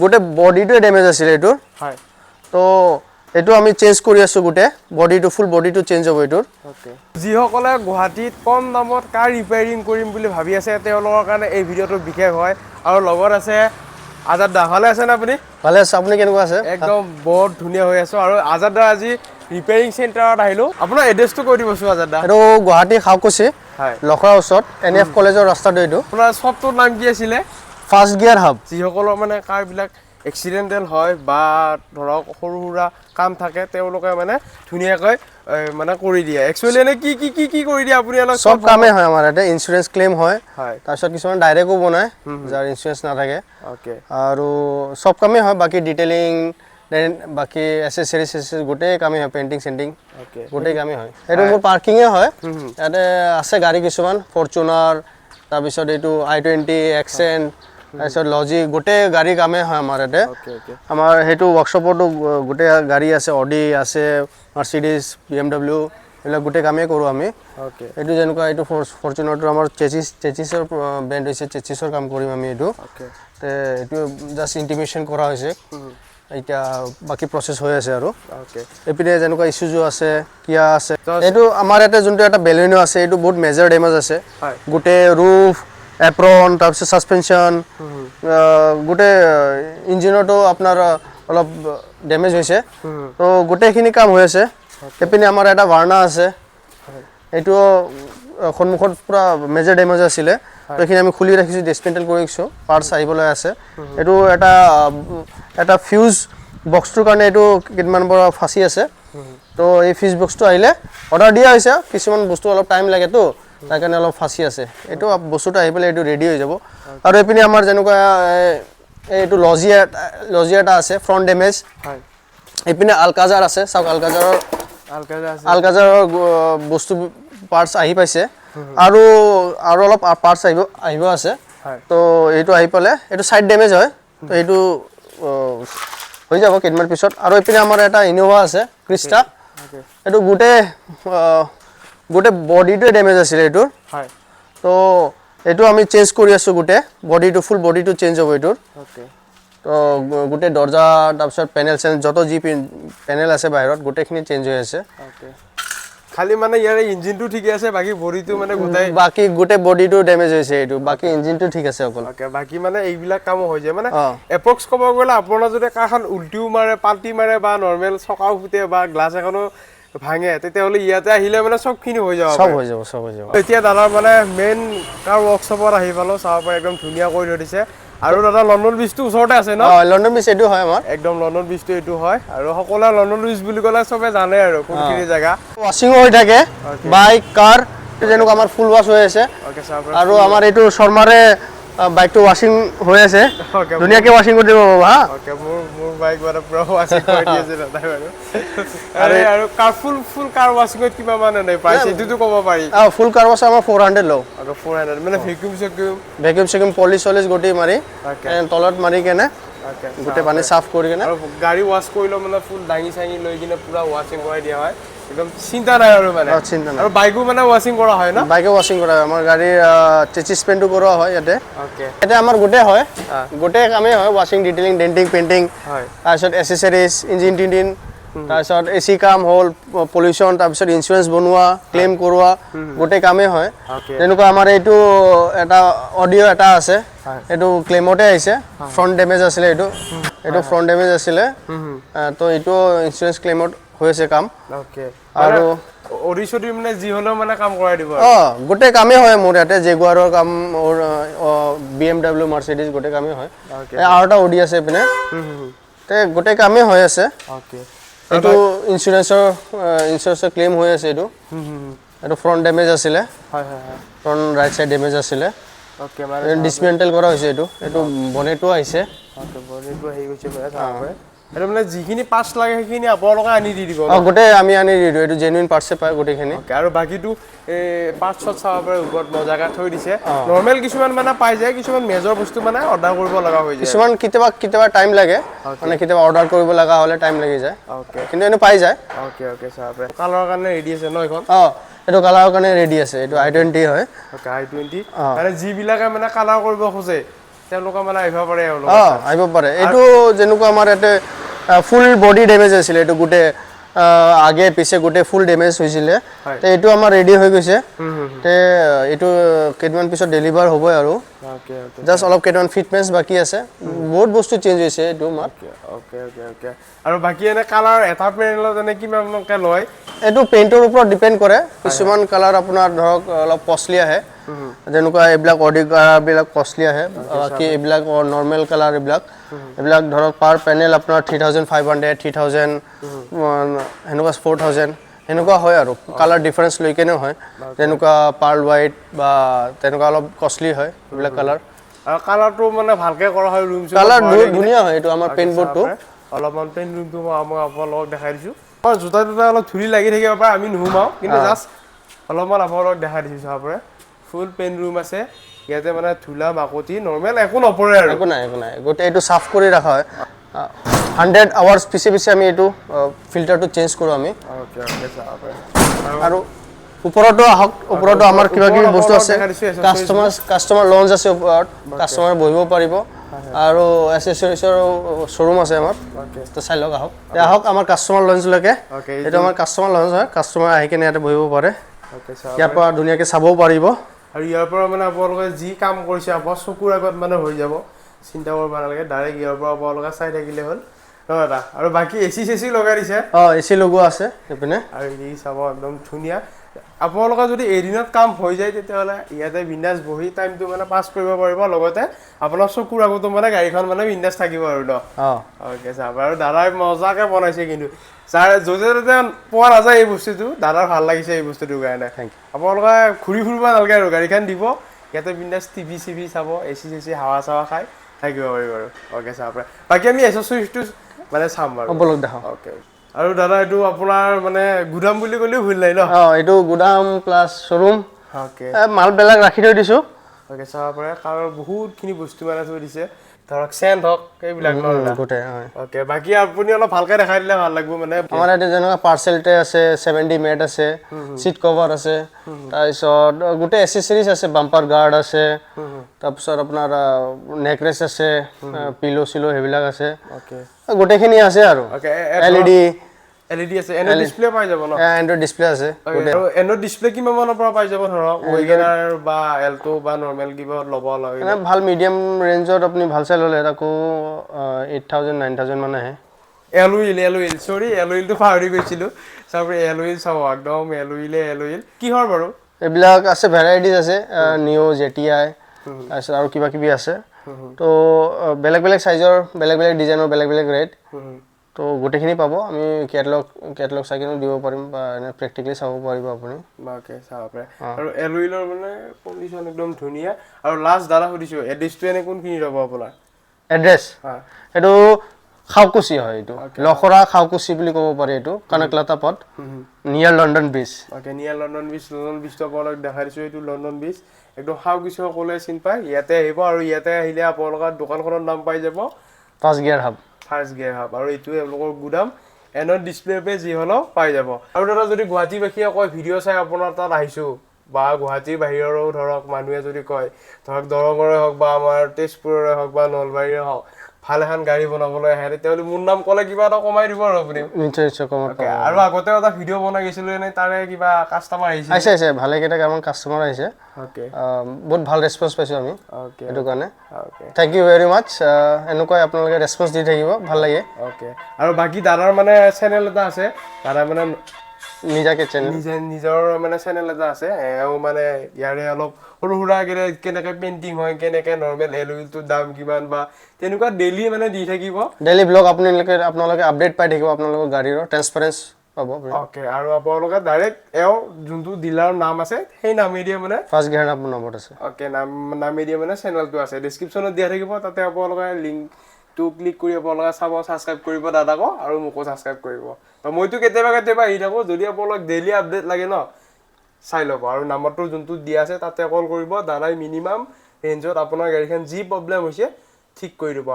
গোটে বডিটো ড্যামেজ আছিল এটো হয় তো এটো আমি চেঞ্জ কৰি আছো গোটে বডিটো ফুল বডিটো চেঞ্জ হ'ব এটোৰ ওকে যিসকলে গুৱাহাটীত কম দামত কাৰ ৰিপেয়াৰিং কৰিম বুলি ভাবি আছে তেওঁলোকৰ কাৰণে এই ভিডিওটো বিশেষ হয় আৰু লগত আছে আজাদ দা ভালে আছে না আপুনি ভালে আছে আপুনি কেনেকুৱা আছে একদম বহুত ধুনীয়া হৈ আছে আৰু আজাদ দা আজি ৰিপেয়াৰিং চেণ্টাৰত আহিলো আপোনাৰ এড্ৰেছটো কৈ দিবছো আজাদ দা এটো গুৱাহাটী খাওকুছি হয় লখৰা ওচৰত এনএফ কলেজৰ ৰাস্তাটো এটো আপোনাৰ শপটোৰ নাম কি আছিল ফাৰ্ষ্ট গিয়াৰ হাব যিসকলৰ মানে কাৰবিলাক এক্সিডেন্টেল হয় বা ধৰক সৰু সুৰা কাম থাকে তেওঁলোকে মানে ধুনীয়াকৈ মানে কৰি দিয়ে একচুয়ালি এনে কি কৰি দিয়ে আপুনি অলপ সব কামে হয় আমাৰ এটা ইন্সুৰেন্স ক্লেম হয় হয় তাৰপিছত কিছুমান ডাইৰেক্টও বনায় যাৰ ইন্সুৰেন্স নাথাকে ওকে আৰু সব কামে হয় বাকি ডিটেইলিং দেন বাকি এসেসৰিজ গোটেই কামে হয় পেইন্টিং সেন্টিং ওকে গোটেই কামে হয় এটো মোৰ পাৰ্কিংয়ে হয় ইয়াতে আছে গাড়ী কিছুমান ফৰচুনাৰ তাৰপিছত এটো i20 এক্সেন্ট তাৰপিছত লজিক গোটেই গাড়ী কামে হয় আমাৰ ইয়াতে আমাৰ হেতু ওয়াৰ্কশপটো গোটেই গাড়ী আছে অডি আছে মাৰ্সিডিজ BMW এলা গোটেই কামে কৰো আমি ওকে এটো যেনেকুৱা এটো ফৰচুনাৰটো আমাৰ চেচিছৰ ব্যান্ড হৈছে চেচিছৰ কাম কৰিম আমি এটো ওকে তে এটো জাস্ট ইন্টিমেশন কৰা হৈছে এটা বাকি প্ৰসেস হৈ আছে আৰু ওকে এপিনে যেনেকুৱা ইস্যুজো আছে কিয়া আছে এটো আমাৰ এটা যোনটো এটা বেলেনো আছে এটো বহুত মেজৰ ড্যামেজ আছে গোটেই ৰুফ এপ্ৰন তাৰপিছত সাসপেনশন গোটেই ইঞ্জিনটো আপোনাৰ অলপ ড্যামেজ হৈছে তো গোটেইখিনি কাম হৈ আছে এপিনে আমাৰ এটা ভাৰ্না আছে এটো খনমুখত পুৰা মেজৰ ড্যামেজ আছিল তো এখিনি আমি খুলি ৰাখিছো ডিসমেন্টেল কৰিছো পাৰ্টস আহিবলৈ আছে এটো এটা ফিউজ বক্সটোৰ কাৰণে এটো কিমান বড় ফাঁসি আছে তো এই ফিউজ বক্সটো আহিলে অৰ্ডাৰ দিয়া হৈছে কিছুমান বস্তু অলপ টাইম লাগে তো তাৰ কাৰণে অলপ ফাঁসি আছে এটো বস্তুটো আহিলে এটো ৰেডি হৈ যাব আৰু এপিনে আমাৰ যেনেকুৱা এটো লজিয়াটা আছে ফ্ৰন্ট ড্যামেজ হয় এপিনে আলকাজাৰ আছে সব আলকাজাৰৰ বস্তু পাৰ্টস আহি পাইছে আৰু অলপ পাৰ্টস আহিব আছে তো এটো আহি পালে এটো সাইড ড্যামেজ হয় তো এটো হৈ যাব কেডমান পিছত আৰু এপিনে আমাৰ এটা ইনোভা আছে ক্ৰিস্টা এটো গোটে বডিটো ড্যামেজ আছিল এটো হয় তো এটো আমি চেঞ্জ কৰি আছো গোটে বডিটো ফুল বডিটো চেঞ্জ হ'ব এটোৰ ওকে তো গোটে দৰজা তাৰপিছত প্যানেল যত জি প্যানেল আছে বাহিৰত গোটেখিনি চেঞ্জ হৈ আছে ওকে খালি মানে ইয়াৰে ইঞ্জিনটো ঠিক আছে বাকি বডিটো মানে বাকি গোটে বডিটো ড্যামেজ হৈছে এটো বাকি ইঞ্জিনটো ঠিক আছে অকল ওকে বাকি মানে এইবিলাক কাম হৈ যায় মানে এপ্ৰক্স কব গলে আপোনাৰ যদি কাখন উল্টিও মাৰে পাল্টি মাৰে বা নরমাল চকাও ফুটে বা গ্লাস এখনো ভাঙে তেতিয়াহলে ইয়াতে আহিলে মানে সবখিনি হৈ যাব সব হৈ যাব এতিয়া দাদাৰ মানে মেইন কাৰ ওয়াৰ্কশপত আহি পালো চাব পাই একদম ধুনীয়া কৰি ধৰিছে আৰু দাদা লন্ডন ব্ৰিজটো ওচৰতে আছে ন লন্ডন ব্ৰিজ এটো হয় আমাৰ একদম লন্ডন ব্ৰিজটো এটো হয় আৰু সকলো লন্ডন ব্ৰিজ বুলি ক'লে সবে জানে আৰু কোনখিনি জায়গা ওয়াশিং হৈ থাকে বাইক কাৰ যেনেকুৱা আমাৰ ফুল ওয়াশ হৈ আছে ওকে সাহেব আৰু আমাৰ এটো শৰ্মাৰে বাইকটো ওয়াশিং হৈ আছে ধুনীয়াকে ওয়াশিং কৰি দিব হা ওকে মোৰ বাইক মানে পুৰা ওয়াশিং কৰি দিছে দাদা বাৰু আৰু কাৰ ফুল কাৰ ওয়াশিংত কিবা মানে নাই প্ৰাইস এটোটো ক'ব পাৰি ফুল কাৰ ওয়াশ আমাৰ 400 লও আৰু 400 মানে ভ্যাকুম পলিশ গোটে মাৰি তলত মাৰি কেনে গোটে পানী সাফ কৰি কেনে আৰু গাড়ী ওয়াশ কৰিলে মানে ফুল দাঙি চাঙি লৈ কিনে পুৰা ওয়াশিং কৰি দিয়া হয় একদম চিন্তা নাই আৰু মানে আৰু বাইকো মানে ওয়াশিং কৰা হয় না বাইকে ওয়াশিং কৰা হয় আমাৰ গাড়ীৰ চেচিছ পেইন্টটো কৰা হয় ইয়াতে ওকে এটা আমাৰ গোটে হয় গোটে কামে হয় ওয়াশিং ডিটেইলিং ডেন্টিং পেইন্টিং হয় তাৰপিছত এসেসৰিজ ইঞ্জিন টিন তাৰপিছত এসি কাম হল পলিউশন তাৰপিছত ইন্সুৰেন্স বনোৱা ক্লেম কৰোৱা গোটে কামে হয় যেনেকুৱা আমাৰ এইটো এটা অডিও এটা আছে এটো ক্লেমতে আহিছে ফ্ৰন্ট ড্যামেজ আছিল এটো ফ্ৰন্ট ড্যামেজ আছিল তো এটো ইন্সুৰেন্স ক্লেমত হৈছে কাম ওকে আৰু অৰিছডি মানে যি হলো মানে কাম কৰাই দিব গোটে কামে হয় মোৰ ইয়াতে জেগুৱাৰৰ কাম BMW মাৰ্সিডিজ গোটে কামে হয় আৰু এটা অডি আছে পিনে তে গোটে কামে হৈ আছে ওকে এটো ইন্সুৰেন্সৰ ক্লেম হৈ আছে এটো ফ্ৰন্ট ড্যামেজ আছিল হয় ফ্ৰন্ট ৰাইট সাইড ড্যামেজ আছিল ওকে মানে ডিসমেন্টেল কৰা হৈছে এটো বনেটো আহিছে ওকে বনেটো আহি গৈছে মানে চাব এটো মানে যিখিনি পাঁচ লাগে সেইখিনি আপোনালোকে আনি দি দিব গোটে আমি আনি দি দিও এটো জেনুইন পাৰ্টছে পায় গোটেখিনি আৰু বাকিটো পাঁচ ছট চাব পাৰে ওপৰত মজাকা থৈ দিছে নৰমাল কিছুমান মানে পাই যায় কিছুমান মেজৰ বস্তু মানে অৰ্ডাৰ কৰিব লগা হৈ যায় কিছুমান কিতেবা টাইম লাগে মানে কিতেবা অৰ্ডাৰ কৰিব লগা হলে টাইম লাগি যায় ওকে কিন্তু এনে পাই যায় ওকে চাব পাৰে কালাৰৰ কাৰণে ৰেডি আছে ন এখন এটো কালাৰৰ কাৰণে ৰেডি আছে এটো i20 হয় ওকে i20 মানে যিবিলাকে মানে কালাৰ কৰিব খোজে তেওঁলোকে মানে আহিব পাৰে আৰু আহিব পাৰে এইটো যেনেকুৱা আমাৰ ইয়াতে ফুল বডি ডেমেজ হৈছিলে এইটো গোটেই আগে পিছে গোটেই ফুল ডেমেজ হৈছিলে তে এইটো আমাৰ ৰেডি হৈ গৈছে তে এইটো কেইদিনমান পিছত ডেলিভাৰ হ'বই আৰু জাষ্ট অলপ কেইটামান ফিটনেছ বাকী আছে বহুত বস্তু চেঞ্জ হৈছে এইটো আমাৰ আৰু বাকী এনে কালাৰ এটা পেনেলত এনে কিমানকৈ লয় এইটো পেইণ্টৰ ওপৰত ডিপেণ্ড কৰে কিছুমান কালাৰ আপোনাৰ ধৰক অলপ কষ্টলি আহে যেনেকুৱা এইবিলাক অডি কালাৰবিলাক কষ্টলি আহে বাকী এইবিলাক নৰ্মেল কালাৰ এইবিলাক ধৰক পাৰ পেনেল আপোনাৰ 3500 3000 সেনেকুৱা 4000 সেনেকুৱা হয় আৰু কালাৰ ডিফাৰেঞ্চ লৈ কেনেও হয় যেনেকুৱা পাৰ্ল হোৱাইট বা তেনেকুৱা অলপ কষ্টলি হয় এইবিলাক কালাৰ আৰু কালাৰটো মানে ভালকৈ কৰা হয় ৰুম কালাৰ ধুনীয়া হয় এইটো আমাৰ পেইণ্ট বোৰ্ডটো অলপমান পেইণ্ট ৰুমটো মই আপোনালোকক দেখাই দিছোঁ জোতা অলপ ধূলি লাগি থাকিব পাৰে আমি নোসোমাওঁ কিন্তু জাষ্ট অলপমান আপোনালোকক দেখাই দিছোঁ চাব পাৰে ফুল পেইণ্ট ৰুম আছে ইয়াতে মানে ধূলা মাকতি নৰ্মেল একো নপৰে আৰু একো নাই গোটেই এইটো চাফ কৰি ৰখা হয় 100 আৱাৰ্ছ পিছে আমি এইটো ফিল্টাৰটো চেঞ্জ কৰোঁ আমি আৰু ওপৰতো আহক ওপৰতো আমাৰ কিবা কিবি বস্তু আছে কাষ্টমাৰ লঞ্চ আছে ওপৰত কাষ্টমাৰ বহিব পাৰিব আৰু এচেছৰিজৰ শ্ব'ৰুম আছে আমাৰ তো চাই লওক আহক আমাৰ কাষ্টমাৰ লঞ্চলৈকে এইটো আমাৰ কাষ্টমাৰ লঞ্চ হয় কাষ্টমাৰ আহি কিনে ইয়াতে বহিব পাৰে ইয়াৰ পৰা ধুনীয়াকৈ চাবও পাৰিব আৰু ইয়াৰ পৰা মানে আপোনালোকে যি কাম কৰিছে আপোনাৰ চকুৰ আগত মানে হৈ যাব চিন্তা কৰিব নালাগে ডাইৰেক্ট ইয়াৰ পৰা আপোনালোকে চাই থাকিলে হ'ল নহয় দাদা আৰু বাকী এচি চেচি লগাই দিছে এচি লগোৱা আছে এইপিনে আৰু এই চাব একদম ধুনীয়া আপোনালোকৰ যদি এদিনত কাম হৈ যায় তেতিয়াহ'লে ইয়াতে বিন্দাছ বহি টাইমটো মানে পাছ কৰিব পাৰিব লগতে আপোনাৰ চকুৰ আগতো মানে গাড়ীখন মানে বিন্দাছ থাকিব আৰু ন অ'কে চাব আৰু দাদাই মজাকৈ বনাইছে কিন্তু যাৰ য'তে ত'তে পোৱা নাযায় এই বস্তুটো দাদাৰ ভাল লাগিছে এই বস্তুটোৰ কাৰণে আপোনালোকে ঘূৰি ফুৰিব নালাগে আৰু গাড়ীখন দিব ইয়াতে বিন্দাছ টিভি চিভি চাব এচি চেচি হাৱা চাৱা খাই থাকিব পাৰিব আৰু অ'কে চাব বাকী আমি এচেছৰিজটো মানে চাম বাৰু বলক দেখাওঁ অ'কে আৰু দাদা এইটো আপোনাৰ মানে গুদাম বুলি ক'লেও ভুল নাই ন এইটো গুদাম প্লাছ শ্ব'ৰুম অ'কে মালবিলাক ৰাখি থৈ দিছোঁ অ'কে চাব পাৰে কাৰণ বহুতখিনি বস্তু মানে থৈ দিছে ধৰক চেণ্ট হওক এইবিলাক গোটেই অ'কে বাকী আপুনি অলপ ভালকৈ দেখাই দিলে ভাল লাগিব মানে আমাৰ ইয়াতে যেনেকুৱা পাৰ্চেলটে আছে 70 মেট আছে চিট কভাৰ আছে তাৰপিছত গোটেই এচেছৰিজ আছে বাম্পাৰ গাৰ্ড আছে তাৰপিছত আপোনাৰ নেকলেছ আছে পিলো চিলো সেইবিলাক আছে গোটেইখিনি আছে আৰু LED আছে এন্ড্ৰইড ডিসপ্লে পাই যাব ন এন্ড্ৰইড ডিসপ্লে আছে আৰু এন্ড্ৰইড ডিসপ্লে কিমান মানৰ পৰা পাই যাব ধৰক ওয়েগনাৰ বা এল্টো বা নৰমাল কিবা ল'ব লাগে মানে ভাল মিডিয়াম ৰেঞ্জত আপুনি ভাল চাই ল'লে তাকো 8000 9000 মান আহে এলউইল সৰি এলউইলটো পাহৰি গৈছিলো চাব এলউইল চাব একদম এলউইল কিহৰ বাৰু এইবিলাক আছে ভেৰাইটিজ আছে নিও জেটিআই আছে আৰু কিবা কিবি আছে তো বেলেগ বেলেগ সাইজৰ বেলেগ বেলেগ ডিজাইনৰ বেলেগ বেলেগ ৰেট তো গোটেইখিনি পাব আমি কেটালগ চাই কিনে দিব পাৰিম বা এনে প্ৰেক্টিকেলি চাব পাৰিব আপুনি বাকে চাব পাৰে আৰু এলউইলৰ মানে কণ্ডিশ্যন একদম ধুনীয়া আৰু লাষ্ট দাদা সুধিছো এড্ৰেছটো এনে কোনখিনি ৰ'ব আপোনাৰ এড্ৰেছ এইটো খাওকুচি হয় এইটো লখৰা খাওকুচি বুলি ক'ব পাৰি এইটো কনকলতা পথ নিয়াৰ লণ্ডন ব্ৰিজ নিয়াৰ লণ্ডন ব্ৰিজটো আপোনালোক দেখাই দিছোঁ এইটো লণ্ডন ব্ৰিজ একদম খাওকুচি সকলোৱে চিনি পায় ইয়াতে আহিব আৰু ইয়াতে আহিলে আপোনালোকৰ দোকানখনৰ নাম পাই যাব ফাৰ্ষ্ট গিয়াৰ হাব আৰু এইটোৱে আপোনালোকৰ গুদাম এন্ড্ৰইড ডিসপ্লে পে যি হ'লেও পাই যাব আৰু দাদা যদি গুৱাহাটীবাসীয়ে কয় ভিডিঅ' চাই আপোনাৰ তাত আহিছোঁ বা গুৱাহাটীৰ বাহিৰৰো ধৰক মানুহে যদি কয় ধৰক দৰঙৰে হওক বা আমাৰ তেজপুৰৰে হওক বা নলবাৰীৰে হওক ভাল এখন গাড়ী বনাবলৈ আহে তেতিয়াহ'লে মোৰ নাম ক'লে কিবা এটা কমাই দিব আৰু আপুনি নিশ্চয় কমাই আৰু আগতে এটা ভিডিঅ' বনাই গৈছিলোঁ এনে তাৰে কিবা কাষ্টমাৰ আহিছে ভালে কেইটা আমাৰ কাষ্টমাৰ আহিছে বহুত ভাল ৰেছপন্স পাইছোঁ আমি এইটো কাৰণে থেংক ইউ ভেৰি মাছ এনেকুৱাই আপোনালোকে ৰেছপন্স দি থাকিব ভাল লাগে আৰু বাকী দাদাৰ মানে চেনেল এটা আছে দাদা মানে নিজাকে চেনেল নিজৰ মানে চেনেল এটা আছে এও মানে ইয়াৰে অলপ সৰু সুৰা কেনেকৈ পেইণ্টিং হয় কেনেকৈ নৰ্মেল এলউইলটোৰ দাম কিমান বা তেনেকুৱা ডেইলি মানে দি থাকিব ডেইলি ব্লগ আপোনালোকে আপডেট পাই থাকিব আপোনালোকৰ গাড়ীৰ ট্ৰান্সপাৰেন্স পাব আৰু আপোনালোকে ডাইৰেক্ট এও যোনটো ডিলাৰৰ নাম আছে সেই নামেদিয়ে মানে ফাৰ্ষ্ট গিয়াৰ হাব নম্বৰত আছে নামেদিয়ে মানে চেনেলটো আছে ডেছক্ৰিপশ্যনত দিয়া থাকিব তাতে আপোনালোকে লিংকটো ক্লিক কৰি আপোনালোকে চাব ছাবস্ক্ৰাইব কৰিব দাদাকো আৰু মোকো ছাবস্ক্ৰাইব কৰিব মইতো কেতিয়াবা আহি থাকোঁ যদি আপোনালোক ডেইলি আপডেট লাগে ন চাই ল'ব আৰু নাম্বাৰটো যোনটো দিয়া আছে তাতে কল কৰিব দাদাই মিনিমাম ৰেঞ্জত আপোনাৰ গাড়ীখন যি প্ৰব্লেম হৈছে ঠিক কৰি দিব